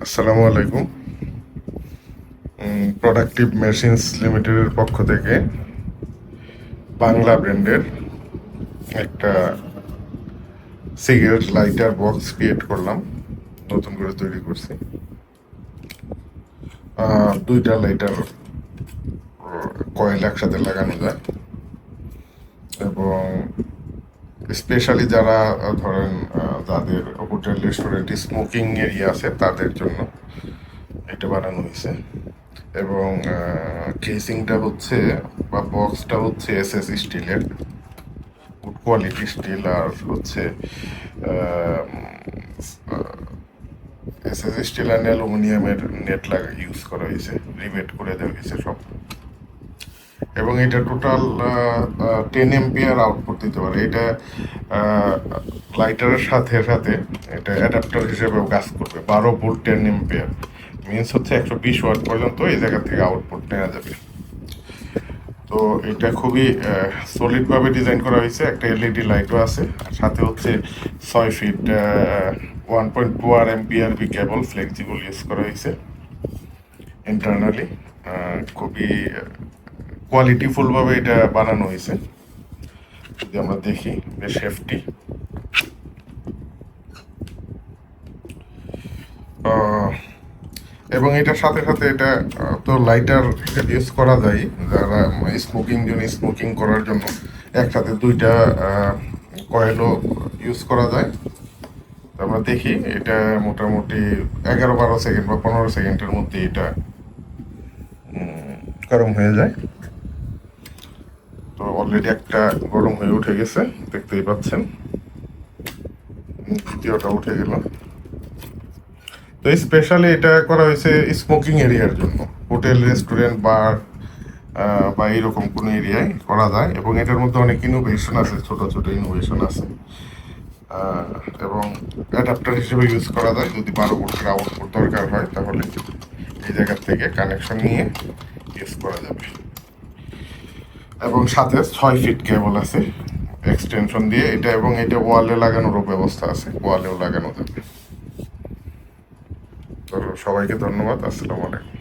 আসসালামু আলাইকুম। Productive machines লিমিটেডের পক্ষ থেকে বাংলা ব্র্যান্ডের একটা সিগারেট লাইটার বক্স ক্রিয়েট করলাম, নতুন করে তৈরি করছি। দুইটা লাইটার কয়েল একসাথে লাগানো যায় এবং স্পেশালি যারা ধরেন যাদের হোটেল রেস্টুরেন্ট স্মোকিং এরিয়া আছে তাদের জন্য এটা বানানো হয়েছে। এবং কেসিংটা হচ্ছে বা বক্সটা হচ্ছে এসএস স্টিলের, গুড কোয়ালিটি স্টিল। আর হচ্ছে এসএস স্টিল অ্যান্ড অ্যালুমিনিয়ামের নেট ইউজ করা হয়েছে, রিভেট করে দেওয়া হয়েছে সব। এবং এটা টোটাল 10 এম্পিয়ার আউটপুট দিতে পারে। এটা লাইটারের সাথে সাথে এটা অ্যাডাপ্টার হিসেবেও কাজ করবে। 12 ভোল্ট 10 এম্পিয়ার মিনস হচ্ছে 120 ওয়াট পর্যন্ত এই জায়গা থেকে আউটপুট নেওয়া যাবে। তো এটা খুবই সলিডভাবে ডিজাইন করা হয়েছে। একটা এলইডি লাইটও আছে, আর সাথে হচ্ছে 6 ফিট 1.2 আর এমপিআরবি কেবল ফ্লেক্সিবল ইউজ করা হয়েছে ইন্টারনালি। খুবই কোয়ালিটিফুলভাবে এটা বানানো হয়েছে। যদি আমরা দেখি বেশ সেফটি, এবং এটার সাথে সাথে এটা তো লাইটার ইউজ করা যায় যারা স্মোকিং করার জন্য। একসাথে দুইটা কয়েলও ইউজ করা যায়। আমরা দেখি এটা মোটামুটি 11-12 সেকেন্ড বা 15 সেকেন্ডের মধ্যে এটা গরম হয়ে যায়। তো অলরেডি একটা গরম হয়ে উঠে গেছে, দেখতেই পাচ্ছেন। দ্বিতীয়টা উঠে গেল। তো স্পেশালি এটা করা হয়েছে স্মোকিং এরিয়ার জন্য। হোটেল রেস্টুরেন্ট বার বা এইরকম কোনো এরিয়ায় করা যায়। এবং এটার মধ্যে অনেক ইনোভেশন আছে, ছোট ছোট ইনোভেশন আছে। এবং অ্যাডাপ্টার হিসেবে ইউজ করা যায়। যদি 12 ভোল্টের আউটপুট দরকার হয় তাহলে এই জায়গার থেকে কানেকশন নিয়ে ইউজ করা যাবে। এবং সাথে 6 ফিট কেবল আছে এক্সটেনশন দিয়ে এটা, এবং এটা ওয়ালে লাগানোরও ব্যবস্থা আছে, ওয়ালেও লাগানো যাবে। তো সবাইকে ধন্যবাদ। আসসালামু আলাইকুম।